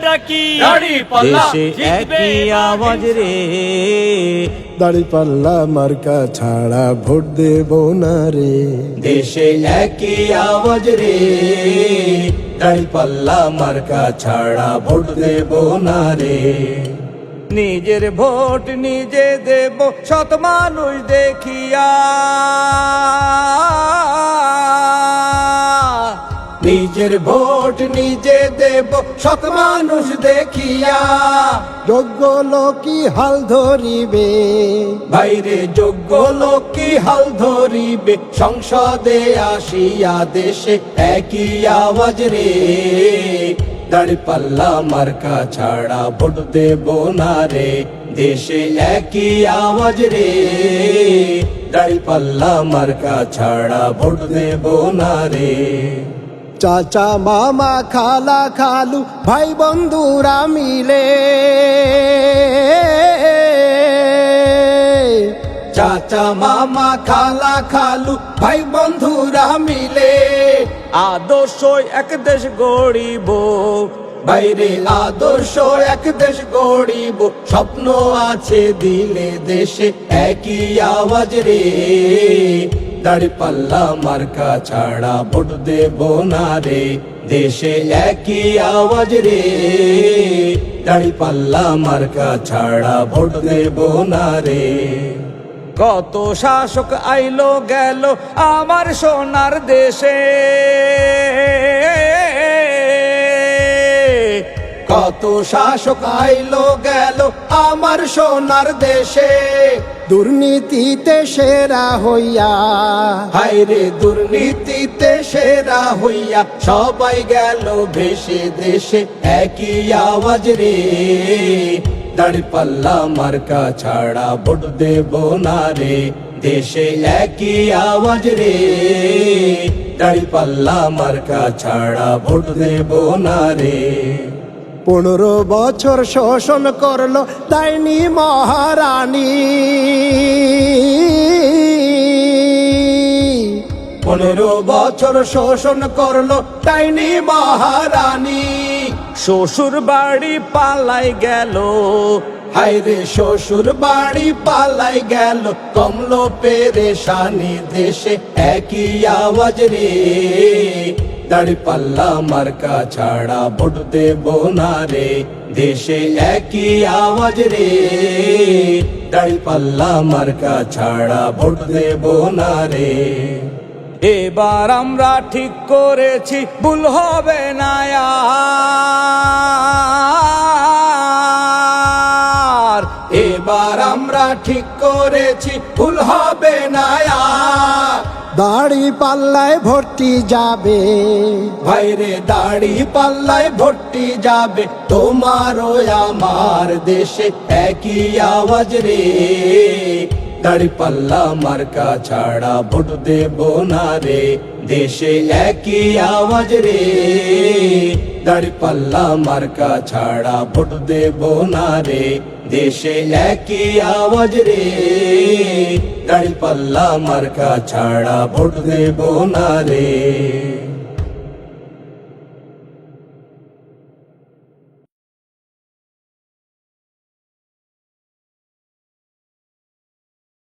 ডাকি দাঁড়িপাল্লা একই আওয়াজ রে, দাঁড়িপাল্লা মার্কা ছাড়া ভোট দেব না রে। দেশে একই আওয়াজ রে, দাঁড়িপাল্লা মার্কা ছাড়া ভোট দেব না রে। নিজের ভোট নিজে দেব সৎ মানুষ দেখিয়া, নিজের ভোট নিজে দেব সৎ মানুষ দেখিয়া। যোগ্য লোকই হাল ধরিবে, বাইরে যোগ্য লোকই হাল ধরিবে, সংসদে আসিয়া দেশে একই আওয়াজ রে, দাঁড়িপাল্লা মার্কা ছাড়া ভোট দেব না রে। দেশে একই আওয়াজ রে, দাঁড়িপাল্লা মার্কা ছাড়া ভোট দেব না রে। চাচা মামা খালা খালু ভাই বন্ধুরা মিলে, চাচা মামা খালা খালু ভাই বন্ধুরা মিলে, আদর্শ এক দেশ গড়িব, বাইরে আদর্শ এক দেশ গড়িব, স্বপ্ন আছে দিলে দেশে একই আওয়াজ রে, দাঁড়িপাল্লা মার্কা ছাড়া ভোট দেব না রে। দেশে একই আওয়াজ রে, দাঁড়িপাল্লা মার্কা ছাড়া ভোট দেব না রে। কত শাসক আইলো গেল আমার সোনার দেশে, কত শাসক আইলো গেল আমার সোনার দেশে, দুর্নীতিতে সেরা হইয়া, হায়রে দুর্নীতিতে সেরা হইয়া, সবাই গেল ভেসে দেশে একই আওয়াজ রে, দাঁড়িপাল্লা মার্কা ছাড়া ভোট দেব না রে। দেশে একই আওয়াজ রে, দাঁড়িপাল্লা মার্কা ছাড়া ভোট দেব না রে। 15 বছর শোষণ করলো ডাইনি মহারানী, 15 বছর শোষণ করলো ডাইনি মহারানী, শ্বশুর বাড়ি পালাই গেল, হায়রে শ্বশুর বাড়ি পালাই গেল, কমলো পেরেশানি দেশে একই আওয়াজ রে, দাঁড়িপাল্লা মার্কা ছাড়া ভোট দেব না রে। দেশে একই আওয়াজ রে, দাঁড়িপাল্লা মার্কা ছাড়া ভোট দেব না রে। এবার আমরা ঠিক করেছি ভুল হবে না আর, এবার আমরা ঠিক করেছি ভুল হবে না আর। দাড়ি পাল্লায় ভর্তি যাবে, ভাইরে দাড়ি পাল্লায় ভর্তি যাবে, তোমারও আমার দেশে একই আওয়াজ রে, দাঁড়িপাল্লা মার্কা ছাড়া ভোট দেব না রে। দেশে একই আওয়াজ রে, দাঁড়িপাল্লা মার্কা ছাড়া ভোট দেব না রে। দেশে একই আওয়াজ রে, দাঁড়িপাল্লা মার্কা ছাড়া ভোট দেব না রে।